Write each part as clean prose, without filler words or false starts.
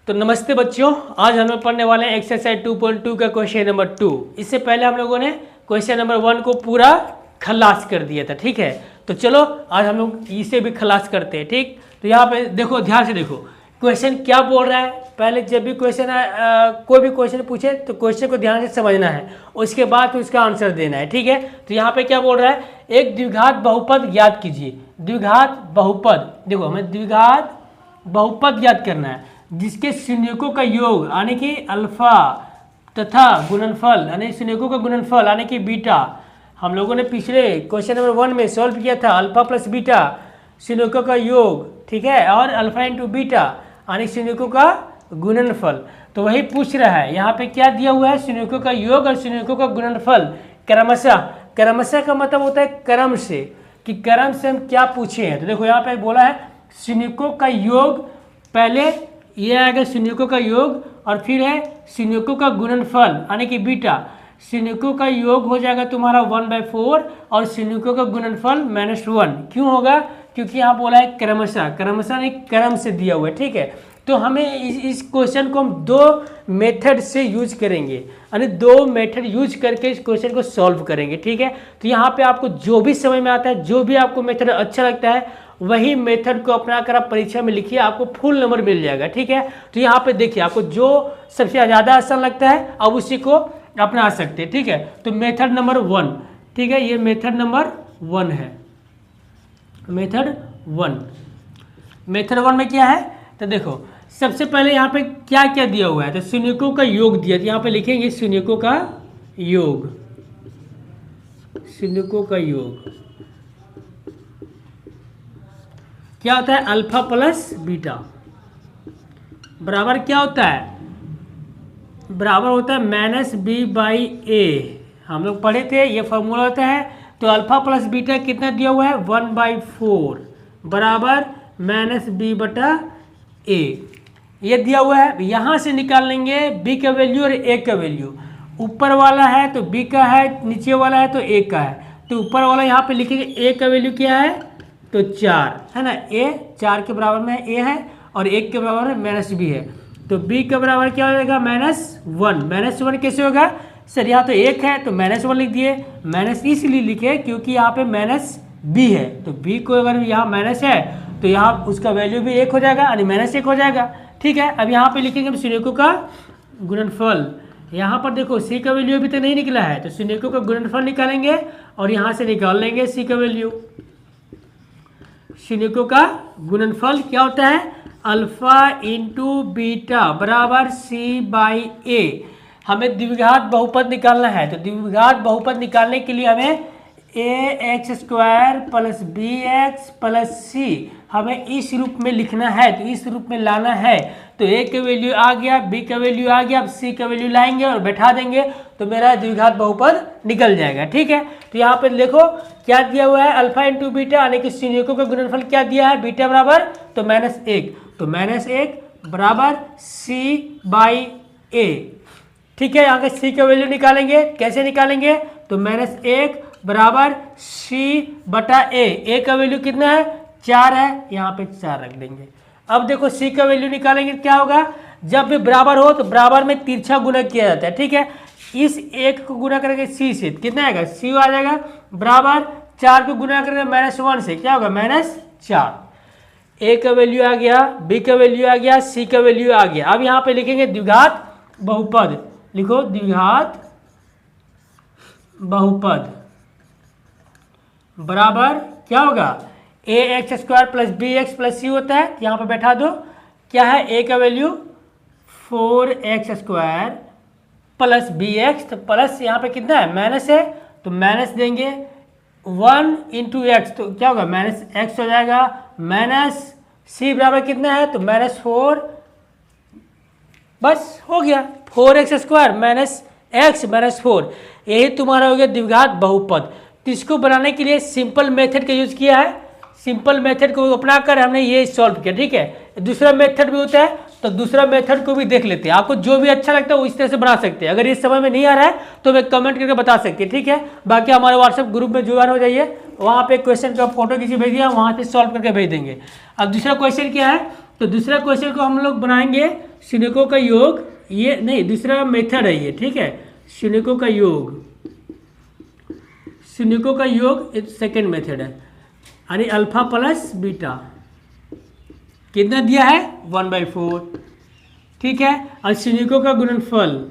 तो नमस्ते बच्चों, आज हम लोग पढ़ने वाले हैं एक्सरसाइज 2.2 का क्वेश्चन नंबर 2। इससे पहले हम लोगों ने क्वेश्चन नंबर 1 को पूरा खलास कर दिया था, ठीक है। तो चलो आज हम लोग इसे भी खलास करते हैं, ठीक। तो यहाँ पे देखो, ध्यान से देखो क्वेश्चन क्या बोल रहा है। पहले जब भी क्वेश्चन कोई भी क्वेश्चन पूछे तो क्वेश्चन को ध्यान से समझना है, उसके बाद तो उसका आंसर देना है, ठीक है। तो यहाँ पे क्या बोल रहा है, एक द्विघात बहुपद ज्ञात कीजिए। द्विघात बहुपद, देखो हमें द्विघात बहुपद ज्ञात करना है जिसके शून्यकों का योग यानी कि अल्फा तथा गुणनफल यानी शून्यकों का गुणनफल यानी कि बीटा हम लोगों ने पिछले क्वेश्चन नंबर 1 में सॉल्व किया था। अल्फा प्लस बीटा शून्यकों का योग, ठीक है, और अल्फा इंटू बीटा यानी शून्यकों का गुणनफल। तो वही पूछ रहा है, यहाँ पे क्या दिया हुआ है, शून्यकों का योग और शून्यकों का गुणनफल क्रमशः। क्रमशः का मतलब होता है क्रम से, कि क्रम से हम क्या पूछे हैं। तो देखो यहाँ पे बोला है शून्यकों का योग, पहले ये आएगा शून्यकों का योग और फिर है शून्यकों का गुणनफल यानी कि बीटा। शून्यकों का योग हो जाएगा तुम्हारा 1/4 और शून्यकों का गुणनफल -1। क्यों होगा, क्योंकि यहाँ बोला है क्रमशः। क्रमशः नहीं, क्रम से दिया हुआ है, ठीक है। तो हमें इस क्वेश्चन को हम 2 मेथड से यूज करेंगे, यानी 2 मेथड यूज करके इस क्वेश्चन को सॉल्व करेंगे, ठीक है। तो यहाँ पे आपको जो भी समझ में आता है, जो भी आपको मेथड अच्छा लगता है, वही मेथड को अपना कर आप परीक्षा में लिखिए, आपको फुल नंबर मिल जाएगा, ठीक है। तो यहाँ पे देखिए आपको जो सबसे ज़्यादा आसान लगता है अब उसी को अपना सकते हैं, ठीक है। तो मेथड नंबर 1, ठीक है, ये मेथड नंबर 1 है। मेथड 1, मेथड 1 में क्या है, तो देखो सबसे पहले यहाँ पे क्या क्या दिया हुआ है, तो शून्यकों का योग दिया। तो यहाँ पे लिखेंगे शून्यकों का योग, शून्यकों का योग क्या होता है, अल्फा प्लस बीटा बराबर क्या होता है, बराबर होता है -b/a। हम लोग पढ़े थे, ये फॉर्मूला होता है। तो अल्फा प्लस बीटा कितना दिया हुआ है, 1/4 बराबर -b/a ये दिया हुआ है। यहाँ से निकाल लेंगे b का वैल्यू और a का वैल्यू। ऊपर वाला है तो b का है, नीचे वाला है तो a का है। तो ऊपर वाला यहाँ पे लिखेंगे a का वैल्यू क्या है, तो 4 है ना, a 4 के बराबर में a है और 1 के बराबर में -b है। तो b के बराबर क्या हो जाएगा, -1। -1 कैसे होगा सर, यहाँ तो 1 है तो -1 लिख दिए। माइनस इसलिए लिखे क्योंकि यहाँ पे -b है, तो b को अगर यहाँ माइनस है तो यहाँ उसका वैल्यू भी 1 हो जाएगा यानी -1 हो जाएगा, ठीक है। अब यहाँ पे लिखेंगे शून्यकों का गुणनफल। यहाँ पर देखो c का वैल्यू अभी तक नहीं निकला है, तो शून्यकों का गुणनफल निकालेंगे और यहाँ से निकाल लेंगे c का वैल्यू। शून्यकों का गुणनफल क्या होता है, अल्फा इंटू बीटा बराबर c/a। हमें द्विघात बहुपद निकालना है, तो द्विघात बहुपद निकालने के लिए हमें ax² + bx + c हमें इस रूप में लिखना है, तो इस रूप में लाना है। तो a का वैल्यू आ गया, b का वैल्यू आ गया, अब c का वैल्यू लाएंगे और बैठा देंगे तो मेरा द्विघात बहुपद निकल जाएगा, ठीक है। तो यहाँ पर देखो क्या दिया हुआ है, अल्फा इंटू बीटा यानी कि शून्यकों का गुणनफल क्या दिया है, बीटा बराबर तो -1, तो -1 बराबर c/a, ठीक है। यहाँ के c का वैल्यू निकालेंगे, कैसे निकालेंगे, तो -1 बराबर c/a। a का वैल्यू कितना है, 4 है, यहाँ पे 4 रख देंगे। अब देखो c का वैल्यू निकालेंगे, क्या होगा, जब भी बराबर हो तो बराबर में तिरछा गुना किया जाता है, ठीक है। इस 1 को गुना करेंगे c से, कितना आएगा, c आ जाएगा बराबर 4 को गुना करेंगे -1 से, क्या होगा, -4। a का वैल्यू आ गया, b का वैल्यू आ गया, c का वैल्यू आ गया। अब यहाँ पे लिखेंगे द्विघात बहुपद, लिखो द्विघात बहुपद बराबर क्या होगा, ax² + bx + c होता है, यहाँ पे बैठा दो। क्या है, a का वैल्यू 4x² + bx, तो प्लस यहाँ पे कितना है, माइनस है, तो माइनस देंगे 1 × x, तो क्या होगा, -x हो जाएगा। माइनस c बराबर कितना है, तो -4, बस हो गया, 4x² - x - 4, यही तुम्हारा हो गया द्विघात बहुपद। तो इसको बनाने के लिए सिंपल मेथड का यूज किया है, सिंपल मेथड को अपना कर हमने ये सॉल्व किया, ठीक है। दूसरा मेथड भी होता है, तो दूसरा मेथड को भी देख लेते हैं। आपको जो भी अच्छा लगता है वो इस तरह से बना सकते हैं। अगर इस समय में नहीं आ रहा है तो हमें कमेंट करके बता सकते हैं, ठीक है। बाकी हमारे व्हाट्सएप ग्रुप में ज्वाइन हो जाइए, वहाँ पे क्वेश्चन का फोटो किसी भेज दिया, वहाँ से सॉल्व करके भेज देंगे। अब दूसरा क्वेश्चन क्या है, तो दूसरा क्वेश्चन को हम लोग बनाएंगे शून्यकों का योग, ये नहीं दूसरा मेथड है ये, ठीक है। शून्यकों का योग, शून्यकों का योग एक सेकेंड मेथड है, यानी अल्फा प्लस बीटा कितना दिया है 1/4, ठीक है। और शून्यकों का गुणनफल,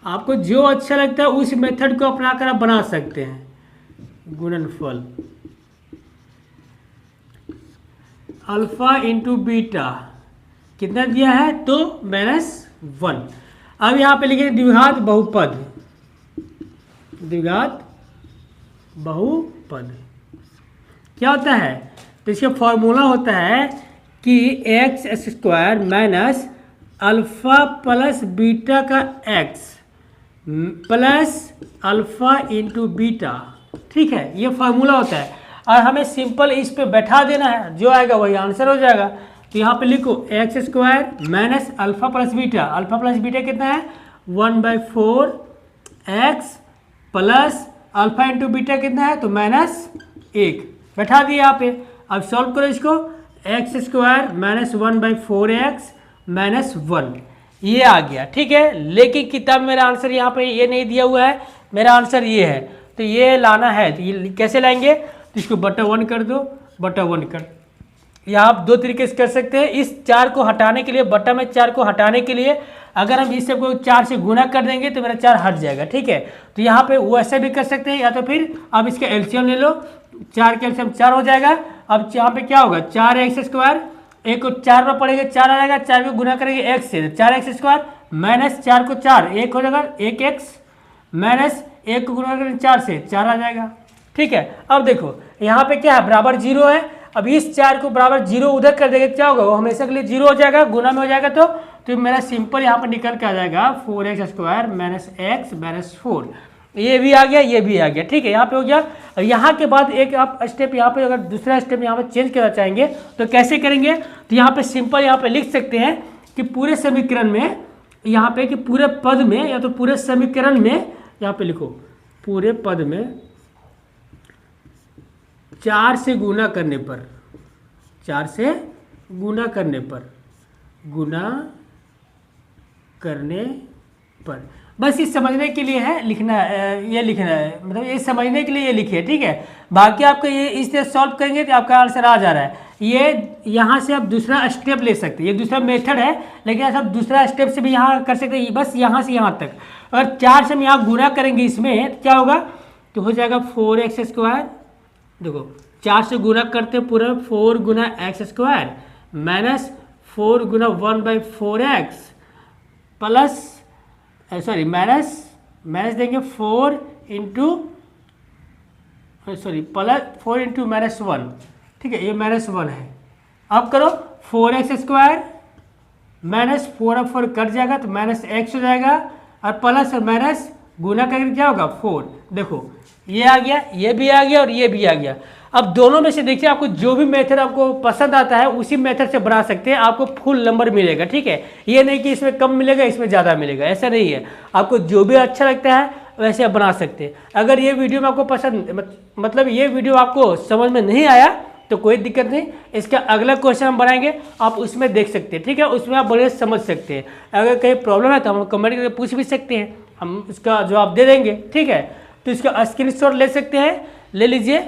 आपको जो अच्छा लगता है उस मेथड को अपना कर आप बना सकते हैं। गुणनफल अल्फा इंटू बीटा कितना दिया है तो -1। अब यहाँ पे लिखे द्विघात बहुपद, द्विघात बहुपद क्या होता है, तो इसका फॉर्मूला होता है कि x² minus alpha plus beta का x plus alpha into beta, ठीक है, ये फार्मूला होता है। और हमें सिंपल इस पे बैठा देना है, जो आएगा वही आंसर हो जाएगा। तो यहाँ पे लिखो x² minus alpha plus beta, alpha plus beta कितना है 1/4 x plus alpha into beta कितना है तो -1, बैठा दिया यहाँ पे। अब सॉल्व करो इसको, x² माइनस 1/4x -1, ये आ गया, ठीक है। लेकिन किताब में मेरा आंसर यहाँ पे ये नहीं दिया हुआ है, मेरा आंसर ये है, तो ये लाना है। तो ये कैसे लाएंगे, तो इसको बटा 1 कर दो, बटा 1 कर, यहाँ आप दो तरीके से कर सकते हैं। इस 4 को हटाने के लिए, बटा में 4 को हटाने के लिए अगर हम इस सबको 4 से गुना कर देंगे तो मेरा 4 हट जाएगा, ठीक है। तो यहाँ पे वो ऐसे भी कर सकते हैं, या तो फिर आप इसका एलसीएम ले लो, 4 के एलसीएम 4 हो जाएगा। अब यहाँ पे क्या होगा 4x², एक को 4 में पड़ेगा 4 आ जाएगा, 4 को गुना करेंगे x से, 4x² माइनस 4 को 4 1 हो जाएगा 1x माइनस 1 को गुना करेंगे 4 से 4 आ जाएगा, ठीक है। अब देखो यहाँ पे क्या है बराबर 0 है, अब इस 4 को बराबर 0 उधर कर देंगे क्या होगा, वो हमेशा के लिए 0 हो जाएगा, गुना में हो जाएगा। तो मेरा सिंपल यहाँ पर निकल के आ जाएगा 4x² माइनस x माइनस 4, ये भी आ गया, ये भी आ गया, ठीक है। यहाँ पे हो गया। और यहाँ के बाद एक आप स्टेप यहाँ पे, अगर दूसरा स्टेप यहाँ पे चेंज करना चाहेंगे तो कैसे करेंगे, तो यहाँ पे सिंपल यहाँ पे लिख सकते हैं कि पूरे समीकरण में, यहाँ पे कि पूरे पद में या तो पूरे समीकरण में, यहाँ पे लिखो पूरे पद में 4 से गुना करने पर, 4 से गुना करने पर, गुना करने पर, बस ये समझने के लिए है लिखना है, ये लिखना है, मतलब ये समझने के लिए ये लिखिए, ठीक है। बाकी आपको ये इस तरह सॉल्व करेंगे तो आपका आंसर आ जा रहा है। ये यहाँ से आप दूसरा स्टेप ले सकते हैं, ये दूसरा मेथड है, लेकिन आप दूसरा स्टेप से भी यहाँ कर सकते हैं, बस यहाँ से यहाँ तक। अगर 4 से हम यहाँ गुना करेंगे इसमें तो क्या होगा, तो हो जाएगा 4x², देखो 4 से गुना करते पूरा 4 गुना x² माइनस 4 गुना 1/4x प्लस सॉरी माइनस देंगे 4 इंटू सॉरी प्लस 4 इंटू -1, ठीक है, ये -1 है। अब करो 4x² माइनस 4/4 कट जाएगा तो -x हो जाएगा, और प्लस और माइनस गुना करके क्या होगा 4, देखो ये आ गया, ये भी आ गया और ये भी आ गया। अब दोनों में से देखिए आपको जो भी मेथड आपको पसंद आता है उसी मेथड से बना सकते हैं, आपको फुल नंबर मिलेगा, ठीक है। ये नहीं कि इसमें कम मिलेगा इसमें ज़्यादा मिलेगा, ऐसा नहीं है। आपको जो भी अच्छा लगता है वैसे आप बना सकते हैं। अगर ये वीडियो में आपको पसंद मतलब ये वीडियो आपको समझ में नहीं आया तो कोई दिक्कत नहीं, इसका अगला क्वेश्चन हम बनाएंगे, आप उसमें देख सकते हैं, ठीक है, उसमें आप बड़े समझ सकते हैं। अगर कहीं प्रॉब्लम है तो हम कमेंट करके पूछ भी सकते हैं, हम इसका जवाब दे देंगे, ठीक है। तो इसका स्क्रीनशॉट ले सकते हैं, ले लीजिए।